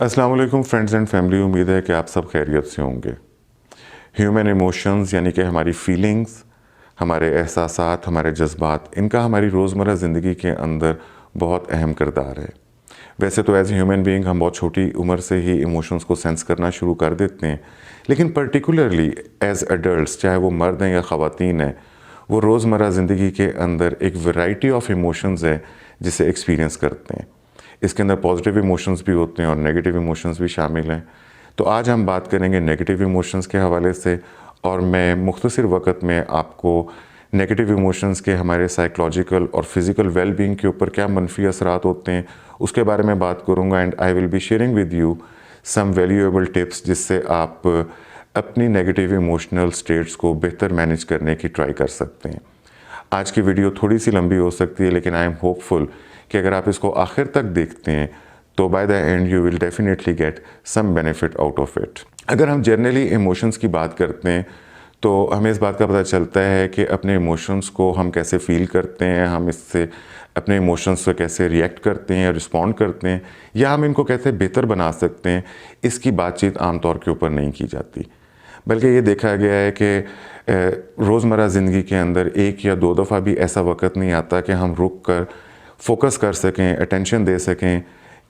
अस्सलाम वालेकुम friends and family. उम्मीद है कि आप सब खैरियत से होंगे। ह्यूमन इमोशंस यानी कि हमारी फीलिंग्स, हमारे एहसासात, हमारे जज्बात, इनका हमारी रोज़मर्रा ज़िंदगी के अंदर बहुत अहम किरदार है। वैसे तो एज ए ह्यूमन बीइंग हम बहुत छोटी उम्र से ही इमोशंस को सेंस करना शुरू कर देते हैं, लेकिन पर्टिकुलरली एज एडल्ट्स, चाहे वो मर्द हैं या ख़वातीन हैं, वो रोज़मर्रा ज़िंदगी के अंदर एक वैरायटी ऑफ इमोशंस है जिसे एक्सपीरियंस करते हैं। इसके अंदर पॉजिटिव इमोशंस भी होते हैं और नेगेटिव इमोशंस भी शामिल हैं। तो आज हम बात करेंगे नेगेटिव इमोशंस के हवाले से, और मैं मुख्तसर वक़्त में आपको नेगेटिव इमोशंस के हमारे साइकोलॉजिकल और फिज़िकल वेल बीइंग के ऊपर क्या मनफी असरात होते हैं उसके बारे में बात करूँगा। And I will be sharing with you some valuable tips जिससे आप अपनी नेगेटिव इमोशनल स्टेट्स को बेहतर मैनेज करने की ट्राई कर सकते हैं। आज की वीडियो थोड़ी सी लंबी हो सकती है, लेकिन आई एम होपफुल कि अगर आप इसको आखिर तक देखते हैं तो by the end you will definitely get some benefit out of it. अगर हम जनरली इमोशंस की बात करते हैं तो हमें इस बात का पता चलता है कि अपने इमोशंस को हम कैसे फील करते हैं, हम इससे अपने इमोशंस से कैसे रिएक्ट करते हैं, रिस्पॉन्ड करते हैं, या हम इनको कैसे बेहतर बना सकते हैं, इसकी बातचीत आमतौर के ऊपर नहीं की जाती। बल्कि ये देखा गया है कि रोज़मर्रा ज़िंदगी के अंदर एक या दो दफ़ा भी ऐसा वक्त नहीं आता कि हम रुक कर फोकस कर सकें, अटेंशन दे सकें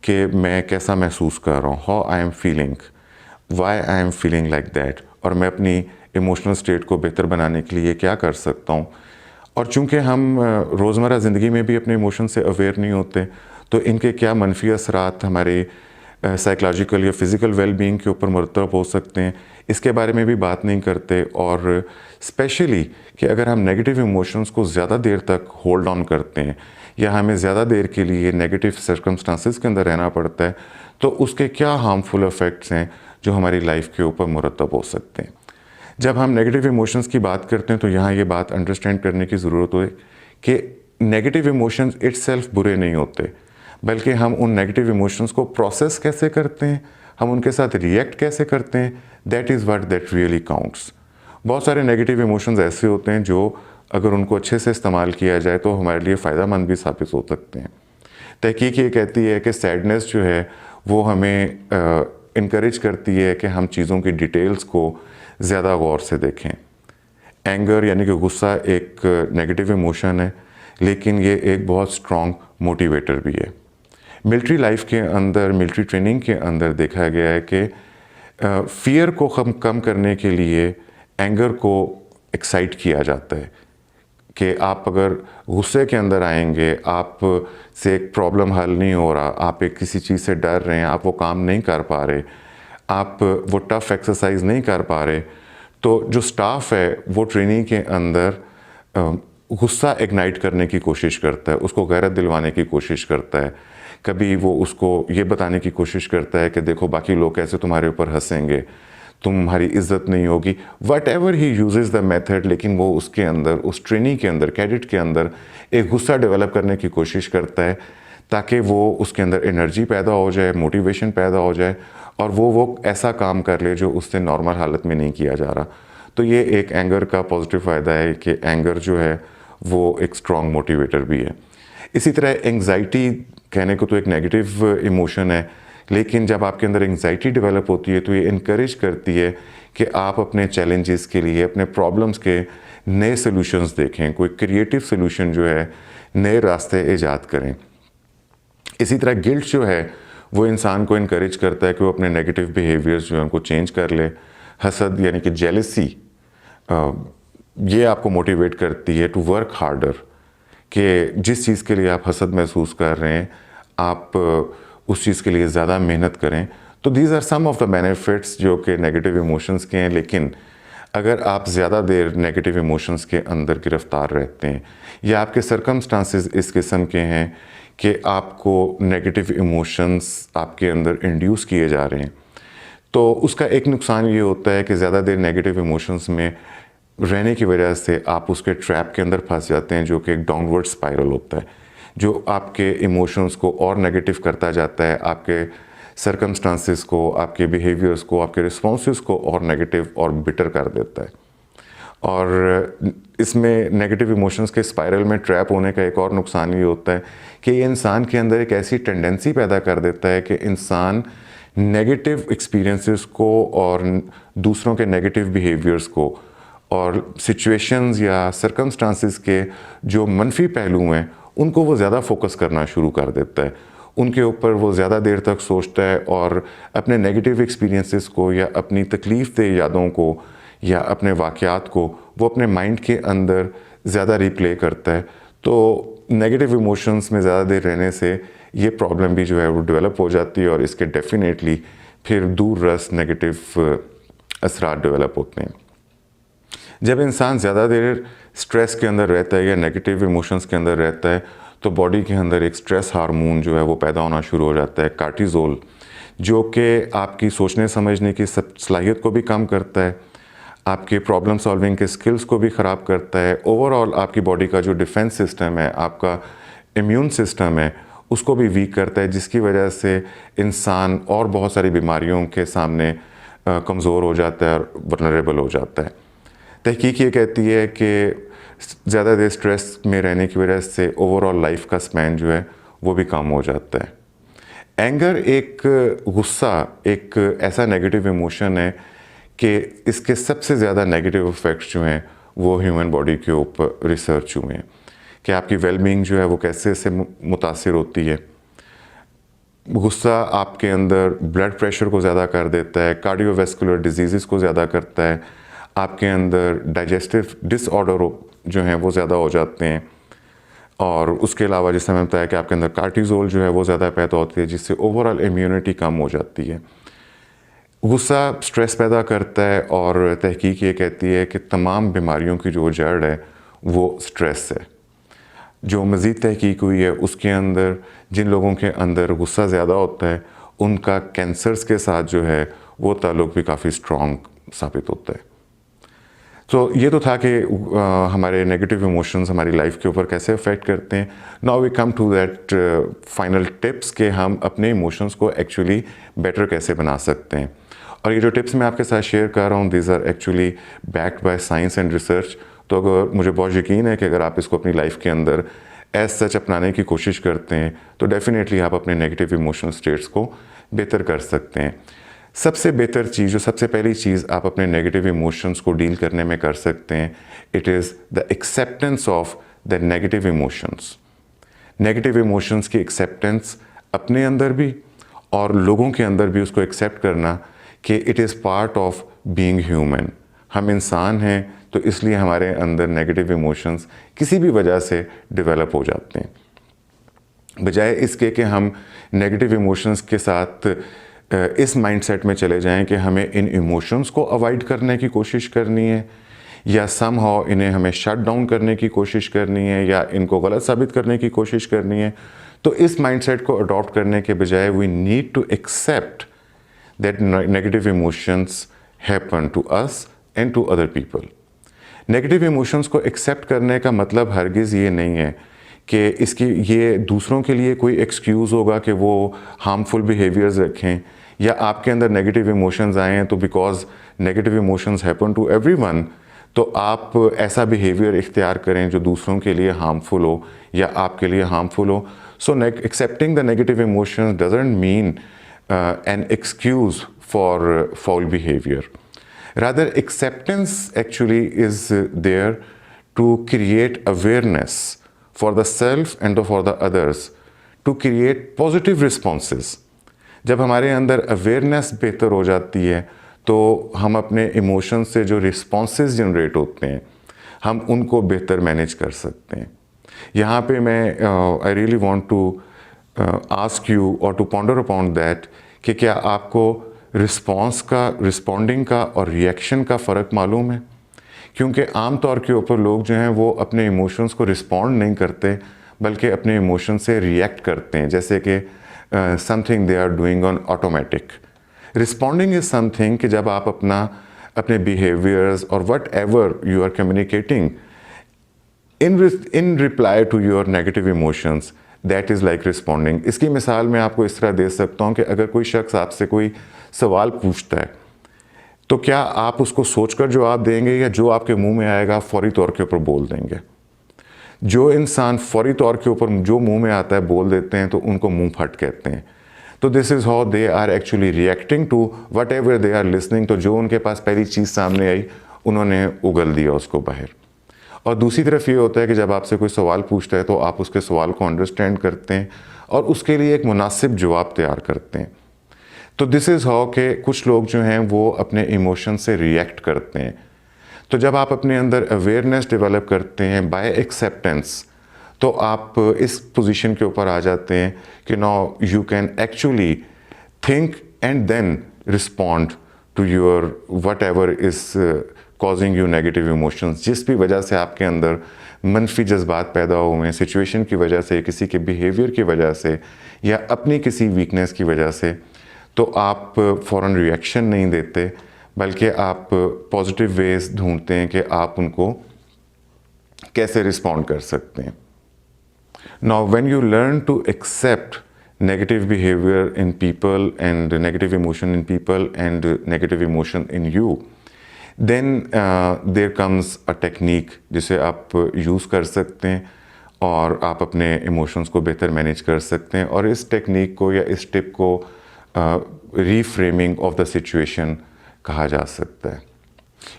कि मैं कैसा महसूस कर रहा हूँ, how I am feeling, why I am feeling like that, और मैं अपनी इमोशनल स्टेट को बेहतर बनाने के लिए क्या कर सकता हूँ। और चूँकि हम रोज़मर्रा ज़िंदगी में भी अपने इमोशन से अवेयर नहीं होते, तो इनके क्या मनफी असरात हमारे साइकोलॉजिकल या फिज़िकल वेल बीइंग के ऊपर मरतब हो सकते हैं, इसके बारे में भी बात नहीं करते। और स्पेशली कि अगर हम नेगेटिव इमोशंस को ज़्यादा देर तक होल्ड ऑन करते हैं या हमें ज़्यादा देर के लिए नेगेटिव सर्कमस्टांसिस के अंदर रहना पड़ता है, तो उसके क्या हार्मफुल इफ़ेक्ट्स हैं जो हमारी लाइफ के ऊपर मुरतब हो सकते हैं। जब हम नेगेटिव इमोशंस की बात करते हैं तो यहाँ ये बात अंडरस्टैंड करने की ज़रूरत है कि नेगेटिव इमोशंस इटसेल्फ बुरे नहीं होते, बल्कि हम उन नेगेटिव इमोशंस को प्रोसेस कैसे करते हैं, हम उनके साथ रिएक्ट कैसे करते हैं, that is what that really counts. बहुत सारे नेगेटिव इमोशंस ऐसे होते हैं जो अगर उनको अच्छे से इस्तेमाल किया जाए तो हमारे लिए फ़ायदेमंद भी साबित हो सकते हैं। तहकीक ये कहती है कि सैडनेस जो है वो हमें इनकरेज करती है कि हम चीज़ों की डिटेल्स को ज़्यादा गौर से देखें। एंगर यानी कि गुस्सा एक नेगेटिव इमोशन है, लेकिन ये एक बहुत स्ट्रॉन्ग मोटिवेटर भी है। मिलिट्री लाइफ के अंदर, मिलिट्री ट्रेनिंग के अंदर देखा गया है कि फियर को कम करने के लिए एंगर को एक्साइट किया जाता है कि आप अगर गुस्से के अंदर आएंगे, आप से एक प्रॉब्लम हल नहीं हो रहा, आप एक किसी चीज़ से डर रहे हैं, आप वो काम नहीं कर पा रहे, आप वो टफ एक्सरसाइज नहीं कर पा रहे, तो जो स्टाफ है वो ट्रेनिंग के अंदर गुस्सा इग्नाइट करने की कोशिश करता है, उसको गैरत दिलवाने की कोशिश करता है। कभी वो उसको ये बताने की कोशिश करता है कि देखो बाकी लोग कैसे तुम्हारे ऊपर हंसेंगे, तुम्हारी इज्जत नहीं होगी, what ever he uses the method, लेकिन वो उसके अंदर, उस ट्रेनिंग के अंदर, कैडेट के अंदर एक गुस्सा डेवलप करने की कोशिश करता है ताकि वो उसके अंदर एनर्जी पैदा हो जाए, मोटिवेशन पैदा हो जाए और वो ऐसा काम कर ले जो उससे नॉर्मल हालत में नहीं किया जा रहा। तो ये एक एंगर का पॉजिटिव फ़ायदा है कि एंगर जो है वो एक स्ट्रॉन्ग मोटिवेटर भी है। इसी तरह एंग्जाइटी कहने को तो एक नेगेटिव इमोशन है, लेकिन जब आपके अंदर एंग्जाइटी डेवलप होती है तो ये इनकरेज करती है कि आप अपने चैलेंजेस के लिए, अपने प्रॉब्लम्स के नए सॉल्यूशंस देखें, कोई क्रिएटिव सॉल्यूशन जो है, नए रास्ते ईजाद करें। इसी तरह गिल्ट जो है वो इंसान को इनकरेज करता है कि वो अपने नेगेटिव बिहेवियर्स जो हैं उनको चेंज कर ले। हसद यानी कि जेलसी, ये आपको मोटिवेट करती है टू वर्क हार्डर, कि जिस चीज़ के लिए आप हसद महसूस कर रहे हैं आप उस चीज़ के लिए ज़्यादा मेहनत करें। तो these are some of the benefits जो कि नेगेटिव इमोशंस के हैं। लेकिन अगर आप ज़्यादा देर नेगेटिव इमोशंस के अंदर गिरफ्तार रहते हैं या आपके सर्कमस्टांसेस इस किस्म के हैं कि आपको नेगेटिव इमोशंस आपके अंदर इंड्यूस किए जा रहे हैं, तो उसका एक नुकसान ये होता है कि ज़्यादा देर नेगेटिव इमोशंस में रहने की वजह से आप उसके ट्रैप के अंदर फंस जाते हैं, जो कि एक डाउनवर्ड स्पाइरल होता है, जो आपके इमोशंस को और नेगेटिव करता जाता है, आपके सर्कमस्टांसेस को, आपके बिहेवियर्स को, आपके रिस्पॉन्सेस को और नेगेटिव और बिटर कर देता है। और इसमें नेगेटिव इमोशंस के स्पाइरल में ट्रैप होने का एक और नुकसान ये होता है कि ये इंसान के अंदर एक ऐसी टेंडेंसी पैदा कर देता है कि इंसान नेगेटिव एक्सपीरियंसेस को और दूसरों के नेगेटिव बिहेवियर्स को और सिचुएशंस या सर्कमस्टांसिस के जो मनफी पहलू हैं उनको वो ज़्यादा फोकस करना शुरू कर देता है, उनके ऊपर वो ज़्यादा देर तक सोचता है और अपने नेगेटिव एक्सपीरियंसेस को या अपनी तकलीफ़ दे यादों को या अपने वाक़यात को वो अपने माइंड के अंदर ज़्यादा रिप्ले करता है। तो नेगेटिव इमोशंस में ज़्यादा देर रहने से ये प्रॉब्लम भी जो है वो डेवलप हो जाती है और इसके डेफिनेटली फिर दूर रस नेगेटिव असरात डेवलप होते हैं। जब इंसान ज़्यादा देर स्ट्रेस के अंदर रहता है या नेगेटिव इमोशंस के अंदर रहता है तो बॉडी के अंदर एक स्ट्रेस हार्मोन जो है वो पैदा होना शुरू हो जाता है, कार्टिसोल, जो कि आपकी सोचने समझने की सलाहियत को भी कम करता है, आपके प्रॉब्लम सॉल्विंग के स्किल्स को भी ख़राब करता है। ओवरऑल आपकी बॉडी का जो डिफेंस सिस्टम है, आपका इम्यून सिस्टम है, उसको भी वीक करता है, जिसकी वजह से इंसान और बहुत सारी बीमारियों के सामने कमज़ोर हो जाता है और वल्नरेबल हो जाता है। तहकीक ये कहती है कि ज़्यादा देर स्ट्रेस में रहने की वजह से ओवरऑल लाइफ का स्पैन जो है वो भी कम हो जाता है। एंगर गुस्सा एक ऐसा नेगेटिव इमोशन है कि इसके सबसे ज़्यादा नेगेटिव इफ़ेक्ट्स जो हैं वो ह्यूमन बॉडी के ऊपर रिसर्च हुए हैं कि आपकी वेलबींग जो है वो कैसे से मुतासिर होती है। गुस्सा आपके अंदर ब्लड प्रेशर को ज़्यादा कर देता है, कार्डियोवैस्कुलर डिजीज़ को ज़्यादा करता है, आपके अंदर डाइजेस्टिव डिसऑर्डर जो हैं वो ज़्यादा हो जाते हैं और उसके अलावा जैसे मैंने बताया कि आपके अंदर कार्टिसोल जो है वो ज़्यादा पैदा होती है, जिससे ओवरऑल इम्यूनिटी कम हो जाती है। गुस्सा स्ट्रेस पैदा करता है और तहकीक ये कहती है कि तमाम बीमारियों की जो जड़ है वो स्ट्रेस है। जो मज़ीद तहकीक हुई है उसके अंदर जिन लोगों के अंदर गुस्सा ज़्यादा होता है उनका कैंसर्स के साथ जो है वो ताल्लुक़ भी काफ़ी स्ट्रॉन्ग साबित होता है। तो ये तो था कि हमारे नेगेटिव इमोशंस हमारी लाइफ के ऊपर कैसे अफेक्ट करते हैं। Now we come to that final tips कि हम अपने इमोशंस को एक्चुअली बेटर कैसे बना सकते हैं। और ये जो टिप्स मैं आपके साथ शेयर कर रहा हूँ these are actually backed by science and research. तो अगर मुझे बहुत यकीन है कि अगर आप इसको अपनी लाइफ के अंदर एज सच अपनाने की कोशिश करते हैं तो डेफिनेटली आप अपने नेगेटिव इमोशनल स्टेट्स को बेहतर कर सकते हैं। सबसे बेहतर चीज़, जो सबसे पहली चीज़ आप अपने नेगेटिव इमोशंस को डील करने में कर सकते हैं, it is the acceptance of the negative emotions. Negative emotions की एक्सेप्टेंस अपने अंदर भी और लोगों के अंदर भी उसको एक्सेप्ट करना कि it is part of being human. हम इंसान हैं तो इसलिए हमारे अंदर नेगेटिव इमोशंस किसी भी वजह से डेवलप हो जाते हैं। बजाय इसके कि हम नेगेटिव इमोशंस के साथ इस माइंडसेट में चले जाएं कि हमें इन इमोशंस को अवॉइड करने की कोशिश करनी है या समहाउ इन्हें हमें शट डाउन करने की कोशिश करनी है या इनको गलत साबित करने की कोशिश करनी है, तो इस माइंडसेट को अडॉप्ट करने के बजाय we need to accept that negative emotions happen to us and to other people. Negative emotions को एक्सेप्ट करने का मतलब हरगिज़ ये नहीं है कि इसकी ये दूसरों के लिए कोई एक्सक्यूज़ होगा कि वो हार्मफुल बिहेवियर्स रखें या आपके अंदर नेगेटिव इमोशंस आए हैं तो because negative emotions happen to everyone तो आप ऐसा बिहेवियर इख्तियार करें जो दूसरों के लिए हार्मफुल हो या आपके लिए हार्मफुल हो। So accepting the negative emotions doesn't mean an excuse for foul behaviour. Rather, acceptance actually is there to create awareness for the self and for the others, to create positive responses. जब हमारे अंदर awareness बेहतर हो जाती है तो हम अपने इमोशंस से जो रिस्पॉन्सेस जनरेट होते हैं हम उनको बेहतर मैनेज कर सकते हैं। यहाँ पे मैं I really want to ask you और टू पॉन्डर अपॉन दैट कि क्या आपको रिस्पॉन्डिंग का और रिएक्शन का फ़र्क मालूम है? क्योंकि आम तौर के ऊपर लोग जो हैं वो अपने इमोशंस को रिस्पॉन्ड नहीं करते बल्कि अपने इमोशन से रिएक्ट करते हैं, जैसे कि something they are doing on automatic. Responding is something कि जब आप अपने बिहेवियर्स और whatever you are communicating in reply to your negative emotions, that is like responding. इसकी मिसाल मैं आपको इस तरह दे सकता हूँ कि अगर कोई शख्स आपसे कोई सवाल पूछता है तो क्या आप उसको सोचकर जवाब देंगे या जो आपके मुंह में आएगा फौरी तौर के ऊपर बोल देंगे? जो इंसान फौरी तौर के ऊपर जो मुंह में आता है बोल देते हैं तो उनको मुंह फट कहते हैं। तो this is how they are actually reacting to whatever they are listening. तो जो उनके पास पहली चीज़ सामने आई उन्होंने उगल दिया उसको बाहर। और दूसरी तरफ ये होता है कि जब आपसे कोई सवाल पूछता है तो आप उसके सवाल को अंडरस्टैंड करते हैं और उसके लिए एक मुनासिब जवाब तैयार करते हैं। तो दिस इज़ हाउ के कुछ लोग जो हैं वो अपने इमोशन से रिएक्ट करते हैं। तो जब आप अपने अंदर अवेयरनेस डेवलप करते हैं बाय एक्सेप्टेंस, तो आप इस पोजीशन के ऊपर आ जाते हैं कि now you can actually think and then respond to your whatever is causing you negative emotions. जिस भी वजह से आपके अंदर मनफी जज्बात पैदा हुए हैं, सिचुएशन की वजह से, किसी के बिहेवियर की वजह से या अपनी किसी वीकनेस की वजह से, तो आप फ़ौरन रिएक्शन नहीं देते, बल्कि आप पॉजिटिव वेज ढूंढते हैं कि आप उनको कैसे रिस्पॉन्ड कर सकते हैं। Now when you learn to accept negative behavior in people and negative emotion in people and negative emotion in you, then there comes a technique जिसे आप यूज़ कर सकते हैं और आप अपने इमोशंस को बेहतर मैनेज कर सकते हैं। और इस टेक्निक को या इस टिप को रीफ्रेमिंग ऑफ द सिचुएशन कहा जा सकता है।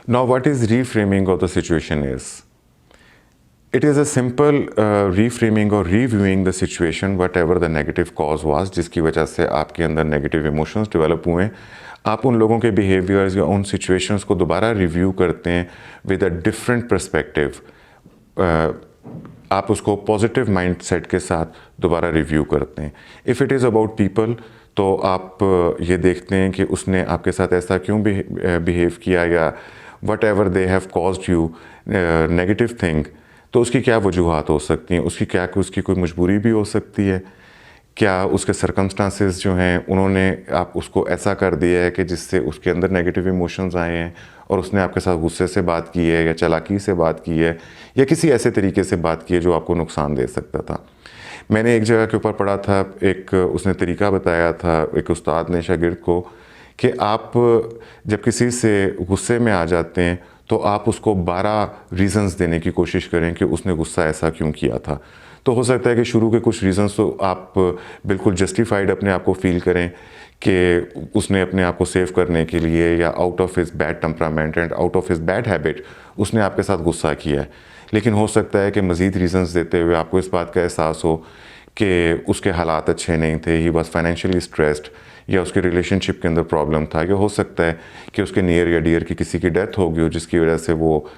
Now what is reframing of the situation is, it is a simple reframing or reviewing the situation whatever the negative cause was, जिसकी वजह से आपके अंदर negative emotions develop हुए। आप उन लोगों के behaviors या उन situations को दोबारा review करते हैं with a different perspective। आप उसको positive mindset के साथ दोबारा review करते हैं। If it is about people, तो आप ये देखते हैं कि उसने आपके साथ ऐसा क्यों behave किया या whatever they have caused you negative thing, तो उसकी क्या वजूहात हो सकती हैं, उसकी कोई मजबूरी भी हो सकती है, क्या उसके सर्कमस्टांसेस जो हैं उन्होंने आप उसको ऐसा कर दिया है कि जिससे उसके अंदर नेगेटिव इमोशंस आए हैं और उसने आपके साथ गुस्से से बात की है या चालाकी से बात की है या किसी ऐसे तरीके से बात की है जो आपको नुकसान दे सकता था। मैंने एक जगह के ऊपर पढ़ा था, एक उसने तरीका बताया था एक उस्ताद ने शागिर्द को कि आप जब किसी से गुस्से में आ जाते हैं तो आप उसको 12 रीज़न्स देने की कोशिश करें कि उसने गुस्सा ऐसा क्यों किया था। तो हो सकता है कि शुरू के कुछ रीज़न्स तो आप बिल्कुल जस्टिफाइड अपने आप को फ़ील करें कि उसने अपने आप को सेव करने के लिए या out of his bad temperament and out of his bad habit उसने आपके साथ गुस्सा किया है। लेकिन हो सकता है कि मज़ीद रीज़न्स देते हुए आपको इस बात का एहसास हो कि उसके हालात अच्छे नहीं थे, ही वॉज फाइनेंशियली स्ट्रेस्ड, या उसके रिलेशनशिप के अंदर प्रॉब्लम था, या हो सकता है कि उसके नियर या डियर की किसी की डेथ हो गई हो जिसकी वजह से वो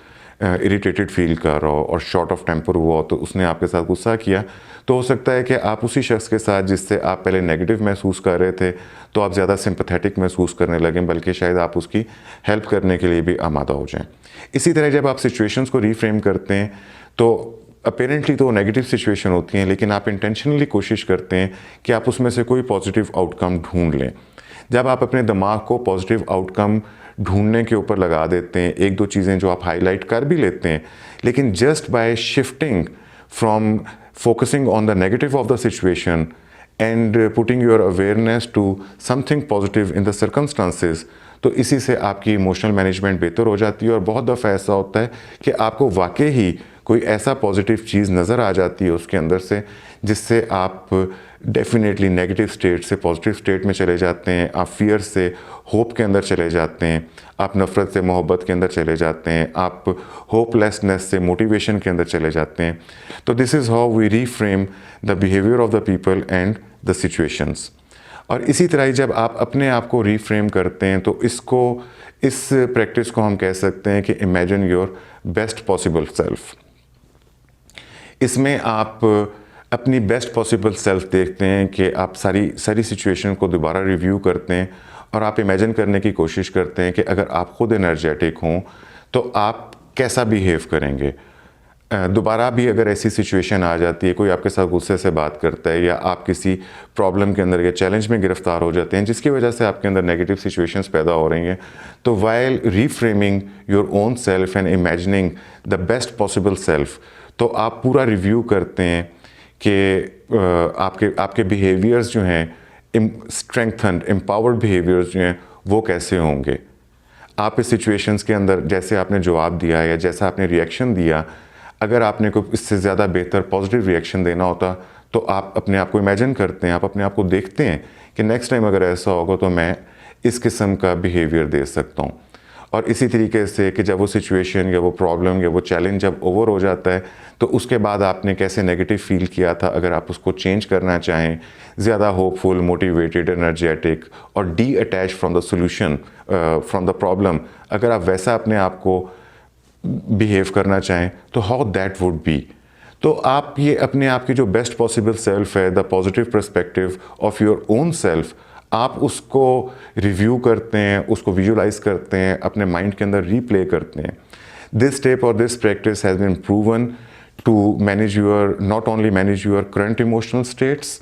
इरिटेटेड फील कर रहा हो और शॉर्ट ऑफ टेम्पर हुआ हो, तो उसने आपके साथ गुस्सा किया। तो हो सकता है कि आप उसी शख्स के साथ जिससे आप पहले नेगेटिव महसूस कर रहे थे तो आप ज़्यादा सिंपैथेटिक महसूस करने लगें, बल्कि शायद आप उसकी हेल्प करने के लिए भी आमादा हो जाएं। इसी तरह जब आप सिचुएशंस को रीफ्रेम करते हैं तो अपेरेंटली तो नेगेटिव सिचुएशन होती हैं, लेकिन आप इंटेंशनली कोशिश करते हैं कि आप उसमें से कोई पॉजिटिव आउटकम ढूंढ लें। जब आप अपने दिमाग को पॉजिटिव आउटकम ढूंढने के ऊपर लगा देते हैं, एक दो चीज़ें जो आप हाईलाइट कर भी लेते हैं, लेकिन just by shifting from focusing on the negative of the situation and putting your awareness to something positive in the circumstances, तो इसी से आपकी इमोशनल मैनेजमेंट बेहतर हो जाती है। और बहुत दफ़ा ऐसा होता है कि आपको वाकई ही कोई ऐसा पॉजिटिव चीज़ नज़र आ जाती है उसके अंदर से जिससे आप डेफिनेटली नेगेटिव स्टेट से पॉजिटिव स्टेट में चले जाते हैं, आप फियर से होप के अंदर चले जाते हैं, आप नफ़रत से मोहब्बत के अंदर चले जाते हैं, आप होपलेसनेस से मोटिवेशन के अंदर चले जाते हैं। तो this is how we reframe the behaviour of the people and the situations. और इसी तरह जब आप अपने आप को रीफ्रेम करते हैं तो इस प्रैक्टिस को हम कह सकते हैं कि imagine your best possible self. इसमें आप अपनी बेस्ट पॉसिबल सेल्फ देखते हैं कि आप सारी सिचुएशन को दोबारा रिव्यू करते हैं और आप इमेजिन करने की कोशिश करते हैं कि अगर आप खुद एनर्जेटिक हों तो आप कैसा बिहेव करेंगे। दोबारा भी अगर ऐसी सिचुएशन आ जाती है, कोई आपके साथ गुस्से से बात करता है या आप किसी प्रॉब्लम के अंदर या चैलेंज में गिरफ्तार हो जाते हैं जिसकी वजह से आपके अंदर नेगेटिव सिचुएशंस पैदा हो रही हैं, तो while reframing your own self and imagining the best possible self, तो आप पूरा रिव्यू करते हैं कि आपके बिहेवियर्स जो हैं स्ट्रेंथन्ड एम्पावर्ड बिहेवियर्स जो हैं वो कैसे होंगे। आप इस सिचुएशंस के अंदर जैसे आपने जवाब दिया या जैसा आपने रिएक्शन दिया, अगर आपने को इससे ज़्यादा बेहतर पॉजिटिव रिएक्शन देना होता तो आप अपने आप को इमेजिन करते हैं, आप अपने आप को देखते हैं कि नेक्स्ट टाइम अगर ऐसा होगा तो मैं इस किस्म का बिहेवियर दे सकता हूँ। और इसी तरीके से कि जब वो सिचुएशन या वो प्रॉब्लम या वो चैलेंज जब ओवर हो जाता है तो उसके बाद आपने कैसे नेगेटिव फील किया था, अगर आप उसको चेंज करना चाहें, ज़्यादा होपफुल, मोटिवेटेड, एनर्जेटिक और D attach from the solution, from the problem, अगर आप वैसा अपने आप को बिहेव करना चाहें तो हाउ दैट वुड बी। तो आप ये अपने आप की जो बेस्ट पॉसिबल सेल्फ है, the positive perspective of your own self, आप उसको रिव्यू करते हैं, उसको विजुलाइज करते हैं, अपने माइंड के अंदर रीप्ले करते हैं। दिस स्टेप और this practice has been proven to manage your, not only manage your current emotional states,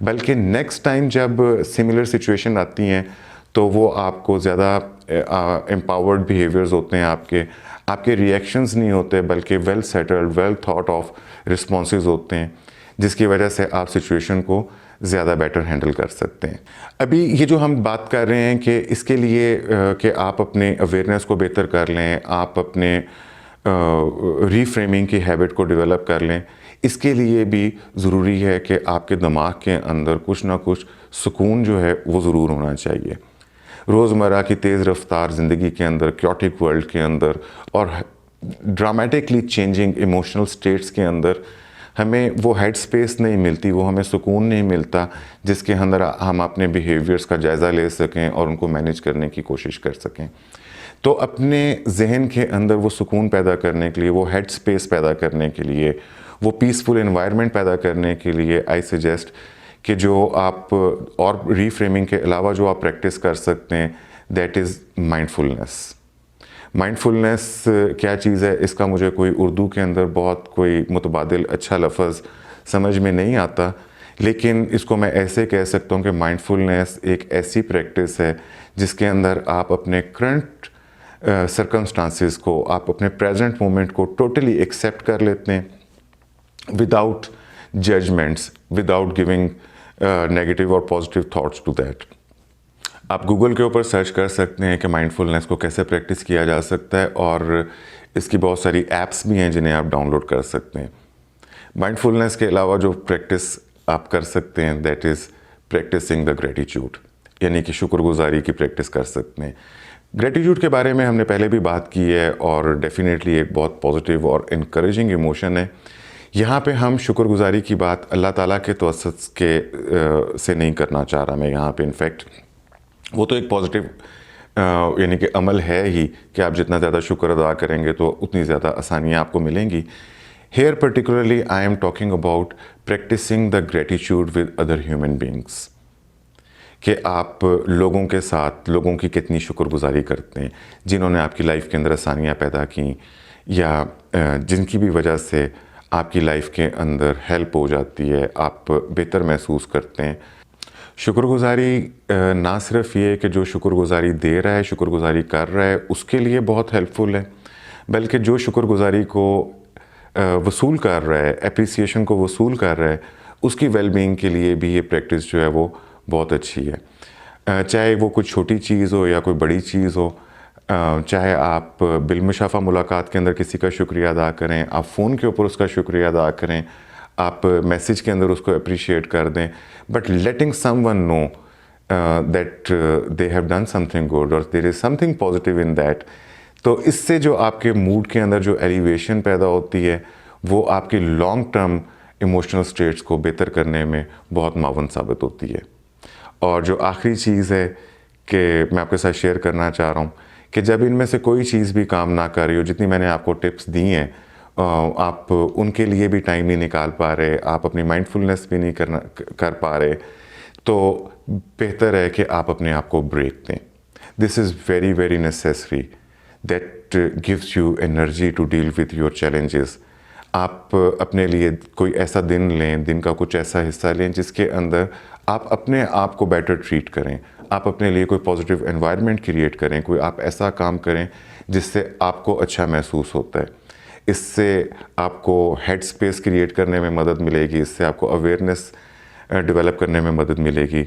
बल्कि नेक्स्ट टाइम जब सिमिलर सिचुएशन आती हैं तो वो आपको ज़्यादा एम्पावर्ड बिहेवियर्स होते हैं, आपके रिएक्शंस नहीं होते बल्कि well settled, well thought of responses होते हैं, जिसकी वजह से आप सिचुएशन को ज़्यादा बेटर हैंडल कर सकते हैं। अभी ये जो हम बात कर रहे हैं कि इसके लिए कि आप अपने अवेयरनेस को बेहतर कर लें, आप अपने रीफ्रेमिंग की हैबिट को डेवलप कर लें, इसके लिए भी ज़रूरी है कि आपके दिमाग के अंदर कुछ ना कुछ सुकून जो है वो ज़रूर होना चाहिए। रोज़मर्रा की तेज़ रफ्तार ज़िंदगी के अंदर, क्योटिक वर्ल्ड के अंदर और ड्रामेटिकली चेंजिंग इमोशनल स्टेट्स के अंदर हमें वो हेड स्पेस नहीं मिलती, वो हमें सुकून नहीं मिलता जिसके अंदर हम अपने बिहेवियर्स का जायज़ा ले सकें और उनको मैनेज करने की कोशिश कर सकें। तो अपने जहन के अंदर वो सुकून पैदा करने के लिए, वो हेड स्पेस पैदा करने के लिए, वो पीसफुल एनवायरनमेंट पैदा करने के लिए आई सजेस्ट कि जो आप और रीफ्रेमिंग के अलावा जो आप प्रैक्टिस कर सकते हैं, दैट इज़ माइंडफुलनेस। माइंडफुलनेस क्या चीज़ है, इसका मुझे कोई उर्दू के अंदर बहुत कोई मुतबादिल अच्छा लफ्ज़ समझ में नहीं आता, लेकिन इसको मैं ऐसे कह सकता हूँ कि माइंडफुलनेस एक ऐसी प्रैक्टिस है जिसके अंदर आप अपने करंट सर्कमस्टांसेस को, आप अपने प्रेजेंट मोमेंट को टोटली एक्सेप्ट कर लेते हैं without judgements, without giving negative और पॉजिटिव थॉट्स टू दैट। आप गूगल के ऊपर सर्च कर सकते हैं कि माइंडफुलनेस को कैसे प्रैक्टिस किया जा सकता है, और इसकी बहुत सारी ऐप्स भी हैं जिन्हें आप डाउनलोड कर सकते हैं। माइंडफुलनेस के अलावा जो प्रैक्टिस आप कर सकते हैं, that is practising the gratitude, यानी कि शुक्रगुजारी की प्रैक्टिस कर सकते हैं। ग्रेटिट्यूड के बारे में हमने पहले भी बात की है और डेफिनेटली एक बहुत पॉजिटिव और इनकरेजिंग इमोशन है। यहाँ पे हम शुक्रगुजारी की बात अल्लाह ताला के तवस्सुत के से नहीं करना चाह रहा मैं यहाँ पे। इनफैक्ट वो तो एक पॉजिटिव यानी कि अमल है ही कि आप जितना ज़्यादा शुक्र अदा करेंगे तो उतनी ज़्यादा आसानियाँ आपको मिलेंगी। Here particularly I am talking about practising the gratitude with other human beings, कि आप लोगों के साथ, लोगों की कितनी शुक्रगुजारी करते हैं जिन्होंने आपकी लाइफ के अंदर आसानियाँ पैदा की या जिनकी भी वजह से आपकी लाइफ के अंदर हेल्प हो जाती है, आप बेहतर महसूस करते हैं। शुक्रगुजारी ना सिर्फ ये कि जो शुक्रगुजारी दे रहा है, शुक्रगुजारी कर रहा है, उसके लिए बहुत हेल्पफुल है, बल्कि जो शुक्रगुजारी को वसूल कर रहा है, एप्रिसिएशन को वसूल कर रहा है, उसकी वेलबींग के लिए भी ये प्रैक्टिस जो है वो बहुत अच्छी है। चाहे वो कोई छोटी चीज़ हो या कोई बड़ी चीज़ हो, चाहे आप बिलमुशाफा मुलाकात के अंदर किसी का शुक्रिया अदा करें, आप फ़ोन के ऊपर उसका शुक्रिया अदा करें, आप मैसेज के अंदर उसको अप्रिशिएट कर दें, but letting someone know that they have done something good और there is something positive in that, तो इससे जो आपके मूड के अंदर जो एलिवेशन पैदा होती है वो आपकी लॉन्ग टर्म इमोशनल स्टेट्स को बेहतर करने में बहुत मावन साबित होती है। और जो आखिरी चीज़ है कि मैं आपके साथ शेयर करना चाह रहा हूँ कि जब इनमें से कोई चीज़ भी काम ना कर रही हो, जितनी मैंने आपको टिप्स दी हैं, आप उनके लिए भी टाइम नहीं निकाल पा रहे, आप अपनी माइंडफुलनेस भी नहीं कर पा रहे, तो बेहतर है कि आप अपने आप को ब्रेक दें। This is very very necessary, that gives you energy to deal with your challenges. आप अपने लिए कोई ऐसा दिन लें, दिन का कुछ ऐसा हिस्सा लें जिसके अंदर आप अपने आप को बेटर ट्रीट करें, आप अपने लिए कोई पॉजिटिव एनवायरनमेंट क्रिएट करें, कोई आप ऐसा काम करें जिससे आपको अच्छा महसूस होता है। इससे आपको हेड स्पेस क्रिएट करने में मदद मिलेगी, इससे आपको अवेयरनेस डेवलप करने में मदद मिलेगी,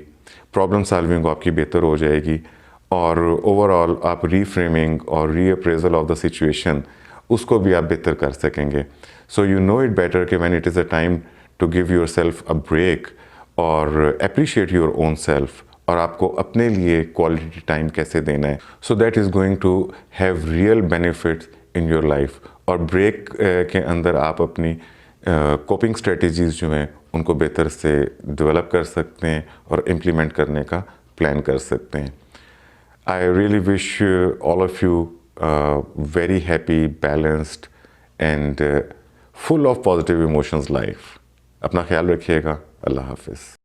प्रॉब्लम सॉल्विंग आपकी बेहतर हो जाएगी और ओवरऑल आप रीफ्रेमिंग और रीअप्रेजल ऑफ द सिचुएशन उसको भी आप बेहतर कर सकेंगे। So you know it better कि when it is a time to give your self a break और अप्रिशिएट योर ओन सेल्फ और आपको अपने लिए क्वालिटी टाइम कैसे देना है, so that is going to have real benefits in your life. और ब्रेक के अंदर आप अपनी कोपिंग स्ट्रेटजीज़ जो हैं उनको बेहतर से डेवलप कर सकते हैं और इम्प्लीमेंट करने का प्लान कर सकते हैं। I really wish all of you very happy, balanced and full of positive emotions life. अपना ख्याल रखिएगा। अल्लाह हाफिज़।